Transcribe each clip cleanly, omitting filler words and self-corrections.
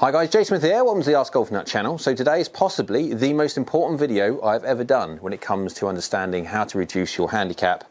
Hi guys, Jason Smith here, welcome to the AskGolfNut channel. So today is possibly the most important video I've ever done when it comes to understanding how to reduce your handicap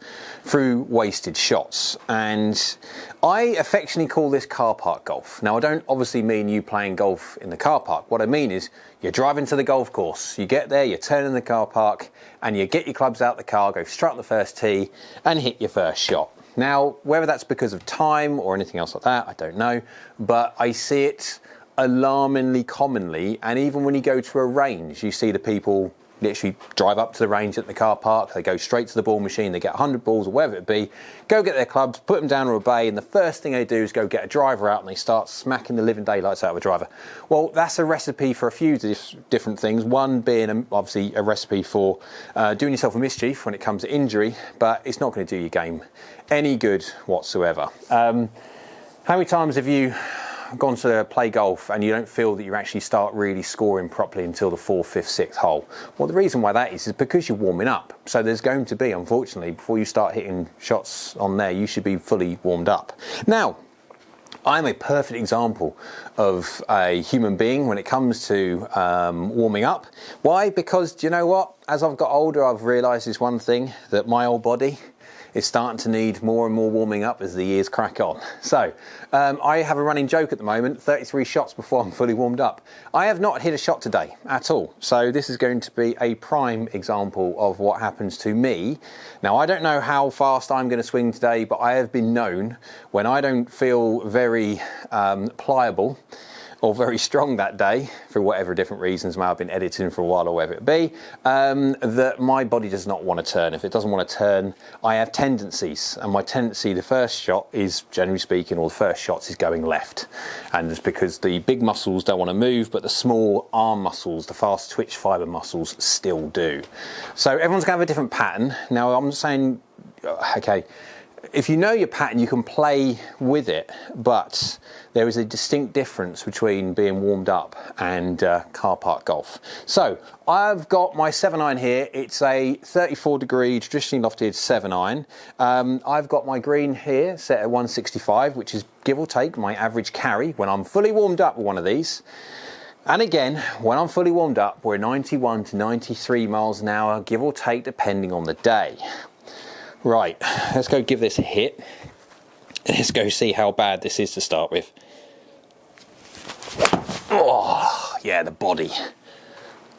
through wasted shots. And I affectionately call this car park golf. Now I don't obviously mean you playing golf in the car park. What I mean is you're driving to the golf course, you get there, you turn in the car park and you get your clubs out the car, go straight on the first tee and hit your first shot. Now, whether that's because of time or anything else like that, I don't know, but I see it alarmingly commonly, and even when you go to a range, you see the people literally drive up to the range at the car park, they go straight to the ball machine, they get 100 balls or whatever it be, go get their clubs, put them down on a bay, and the first thing they do is go get a driver out and they start smacking the living daylights out of a driver. Well, that's a recipe for a few different things, one being obviously a recipe for doing yourself a mischief when it comes to injury, but it's not going to do your game any good whatsoever. How many times have you gone to play golf and you don't feel that you actually start really scoring properly until the 4th, 5th, 6th hole? Well, the reason why that is because you're warming up. So there's going to be, unfortunately, before you start hitting shots on there, you should be fully warmed up. Now, I'm a perfect example of a human being when it comes to warming up. Why? Because, do you know what? As I've got older, I've realised this one thing, that my old body is starting to need more and more warming up as the years crack on. So I have a running joke at the moment, 33 shots before I'm fully warmed up. I have not hit a shot today at all. So this is going to be a prime example of what happens to me. Now, I don't know how fast I'm going to swing today, but I have been known when I don't feel very pliable or very strong that day, for whatever different reasons, may have been editing for a while or whatever it be, that my body does not want to turn. If it doesn't want to turn, I have tendencies, and my tendency, the first shot is, generally speaking, or the first shots is going left. And it's because the big muscles don't want to move, but the small arm muscles, the fast twitch fibre muscles still do. So everyone's going to have a different pattern. Now I'm saying, okay, if you know your pattern, you can play with it, but there is a distinct difference between being warmed up and car park golf. So I've got my 7-iron here. It's a 34-degree traditionally lofted 7-iron. I've got my green here set at 165, which is give or take my average carry when I'm fully warmed up with one of these. And again, when I'm fully warmed up, we're 91 to 93 miles an hour, give or take, depending on the day. Right, let's go give this a hit. Let's go see how bad this is to start with. Oh, yeah, the body.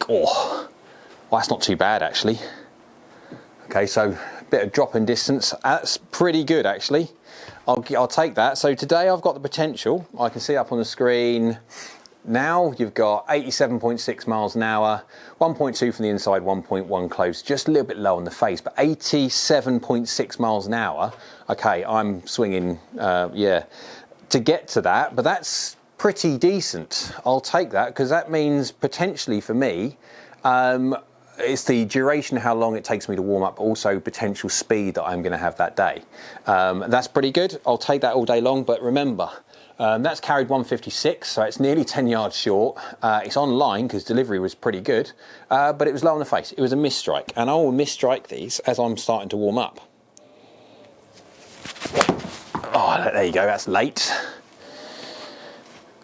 Oh, well, that's not too bad, actually. Okay, so a bit of drop in distance. That's pretty good, actually. I'll take that. So today I've got the potential. I can see up on the screen. Now you've got 87.6 miles an hour, 1.2 from the inside, 1.1 close, just a little bit low on the face, but 87.6 miles an hour. Okay, I'm swinging, yeah, to get to that, but that's pretty decent. I'll take that because that means potentially for me, it's the duration, how long it takes me to warm up, also potential speed that I'm going to have that day. That's pretty good. I'll take that all day long, but remember, that's carried 156, so it's nearly 10 yards short. It's online because delivery was pretty good, but it was low on the face. It was a misstrike, and I will misstrike these as I'm starting to warm up. Oh, there you go, that's late.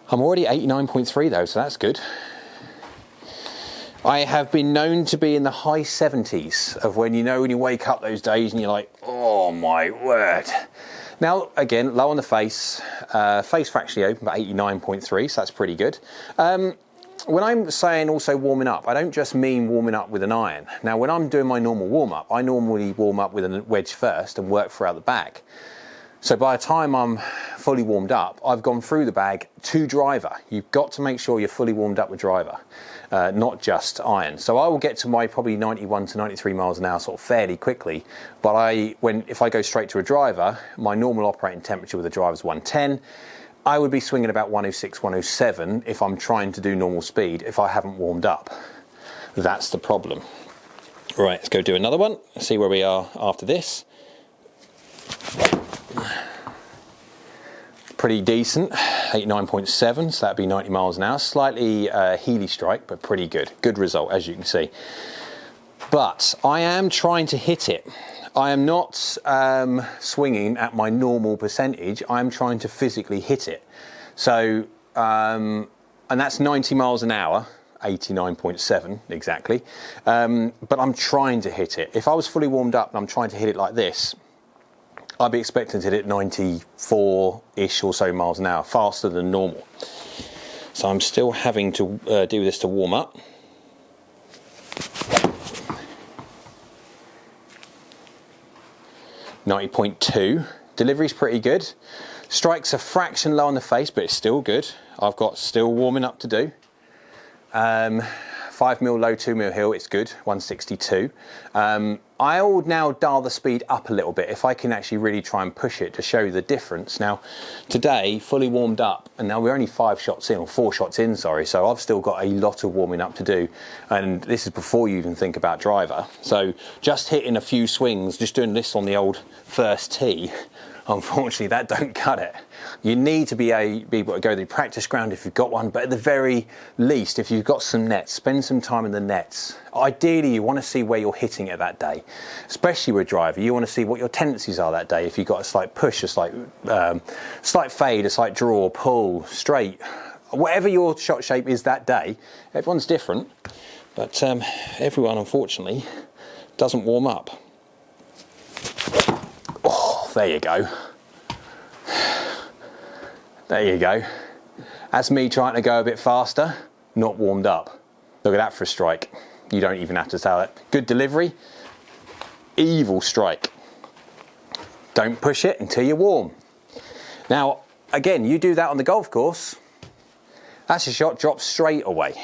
I'm already 89.3 though, so that's good. I have been known to be in the high 70s of when you wake up those days and you're like, oh my word. Now, again, low on the face, face fractionally open, but 89.3, so that's pretty good. When I'm saying also warming up, I don't just mean warming up with an iron. Now, when I'm doing my normal warm-up, I normally warm up with a wedge first and work throughout the bag. So by the time I'm fully warmed up, I've gone through the bag to driver. You've got to make sure you're fully warmed up with driver, not just iron. So I will get to my probably 91 to 93 miles an hour sort of fairly quickly. But if I go straight to a driver, my normal operating temperature with a driver is 110. I would be swinging about 106, 107 if I'm trying to do normal speed if I haven't warmed up. That's the problem. Right, let's go do another one. See where we are after this. Pretty decent, 89.7, so that'd be 90 miles an hour. Slightly Healy strike, but pretty good. Good result, as you can see. But I am trying to hit it. I am not swinging at my normal percentage. I'm trying to physically hit it. So and that's 90 miles an hour, 89.7 exactly, but I'm trying to hit it. If I was fully warmed up and I'm trying to hit it like this, I'd be expecting to hit it 94-ish or so miles an hour, faster than normal. So I'm still having to do this to warm up. .2. Delivery's pretty good. Strike's a fraction low on the face, but it's still good. I've got still warming up to do. 5mm low, 2mm hill, it's good, 162. I'll now dial the speed up a little bit if I can actually really try and push it to show you the difference. Now, today, fully warmed up, and now we're only 5 shots in, or 4 shots in, sorry, so I've still got a lot of warming up to do, and this is before you even think about driver. So just hitting a few swings, just doing this on the old first tee, unfortunately that don't cut it. You need to be able to go to the practice ground if you've got one, but at the very least, if you've got some nets, spend some time in the nets. Ideally, you want to see where you're hitting it that day, especially with driver. You want to see what your tendencies are that day. If you've got a slight push, a slight fade, a slight draw, pull, straight, whatever your shot shape is that day. Everyone's different, but everyone, unfortunately, doesn't warm up. Oh, there you go. There you go. That's me trying to go a bit faster, not warmed up. Look at that for a strike. You don't even have to tell it. Good delivery, evil strike. Don't push it until you're warm. Now, again, you do that on the golf course, that's a shot drops straight away.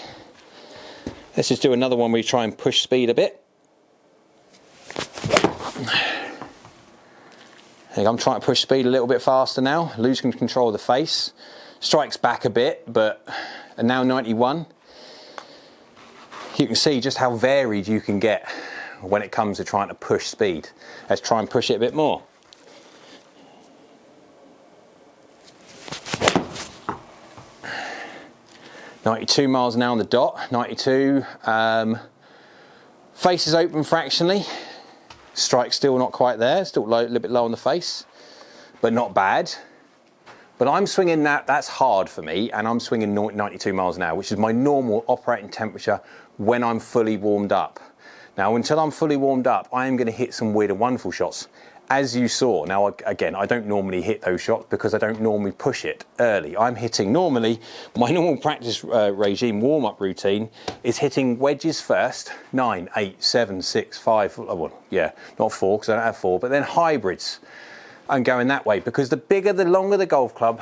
Let's just do another one where we try and push speed a bit. I'm trying to push speed a little bit faster now, losing control of the face. Strike's back a bit, but now 91. You can see just how varied you can get when it comes to trying to push speed. Let's try and push it a bit more. .92 miles an hour on the dot, 92. Face is open fractionally. Strike's still not quite there, still a little bit low on the face, but not bad. But I'm swinging that's hard for me, and I'm swinging 92 miles an hour, which is my normal operating temperature when I'm fully warmed up. Now, until I'm fully warmed up, I am going to hit some weird and wonderful shots, as you saw. Now, again, I don't normally hit those shots because I don't normally push it early. I'm hitting normally, my normal practice regime, warm-up routine, is hitting wedges first, 9, 8, 7, 6, 5, well, yeah, not 4 because I don't have 4, but then hybrids, and going that way, because the bigger, the longer the golf club,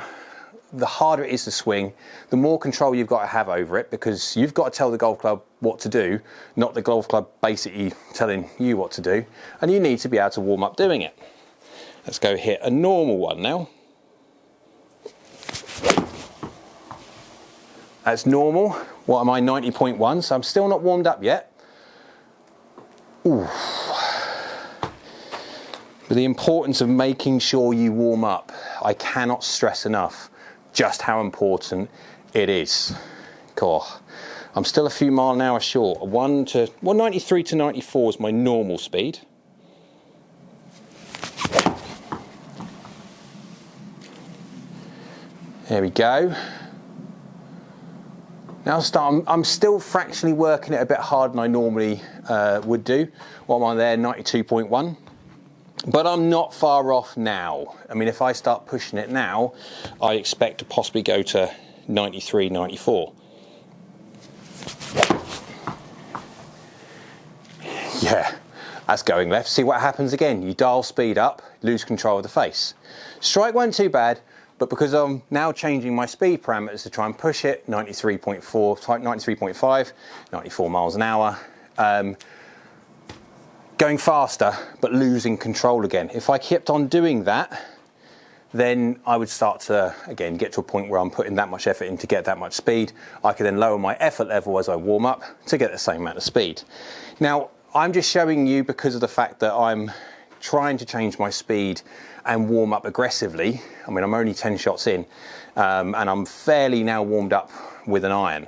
the harder it is to swing, the more control you've got to have over it, because you've got to tell the golf club what to do, not the golf club basically telling you what to do, and you need to be able to warm up doing it. Let's go hit a normal one now. That's normal. What am I, 90.1? So I'm still not warmed up yet. Ooh. But the importance of making sure you warm up, I cannot stress enough just how important it is. Cool. I'm still a few mile an hour short. 93 to 94 is my normal speed. There we go. Now I'm still fractionally working it a bit harder than I normally would do. What am I there? 92.1. But I'm not far off now. I mean, if I start pushing it now, I expect to possibly go to 93, 94. Yeah, that's going left. See what happens again. You dial speed up, lose control of the face. Strike wasn't too bad, but because I'm now changing my speed parameters to try and push it, 93.4, 93.5, 94 miles an hour, going faster, but losing control again. If I kept on doing that, then I would start to, again, get to a point where I'm putting that much effort in to get that much speed. I could then lower my effort level as I warm up to get the same amount of speed. Now, I'm just showing you because of the fact that I'm trying to change my speed and warm up aggressively. I mean, I'm only 10 shots in, and I'm fairly now warmed up with an iron.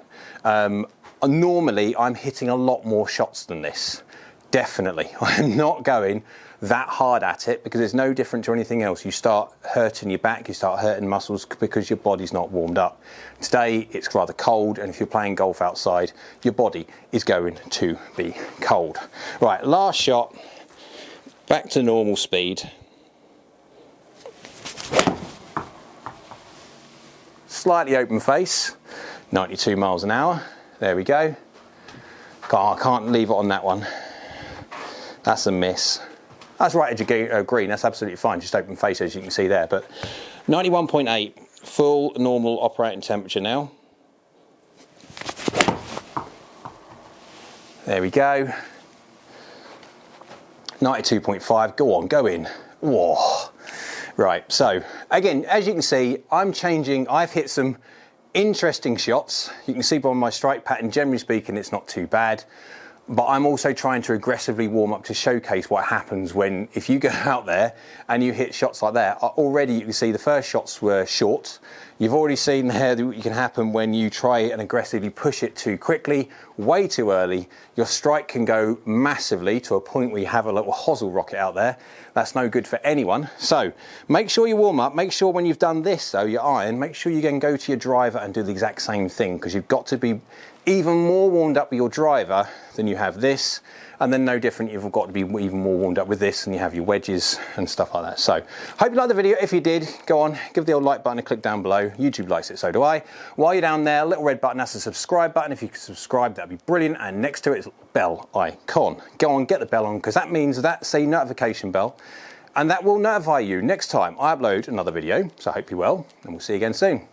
Normally, I'm hitting a lot more shots than this. Definitely. I'm not going that hard at it, because it's no different to anything else. You start hurting your back, you start hurting muscles because your body's not warmed up. Today it's rather cold, and if you're playing golf outside, your body is going to be cold. Right, last shot, back to normal speed. Slightly open face, 92 miles an hour. There we go. I can't leave it on that one. That's a miss. That's right edge of green, that's absolutely fine, just open face as you can see there. But 91.8, full normal operating temperature now. There we go. 92.5, go on, go in. Whoa. Right, so again, as you can see, I'm changing, I've hit some interesting shots. You can see by my strike pattern, generally speaking, it's not too bad. But I'm also trying to aggressively warm up to showcase what happens when, if you go out there and you hit shots like that. Already you can see the first shots were short. You've already seen there what can happen when you try and aggressively push it too quickly, way too early. Your strike can go massively to a point where you have a little hosel rocket out there. That's no good for anyone. So make sure you warm up. Make sure when you've done this, though, your iron, make sure you can go to your driver and do the exact same thing, because you've got to be even more warmed up with your driver than you have this, and then no different, you've got to be even more warmed up with this, and you have your wedges and stuff like that. So hope you liked the video. If you did, go on, give the old like button a click down below. YouTube likes it, so do I. While you're down there, little red button, that's the subscribe button. If you could subscribe, that'd be brilliant, and next to it is bell icon. Go on, get the bell on, because that means that's a notification bell, and that will notify you next time I upload another video. So I hope you're well, and we'll see you again soon.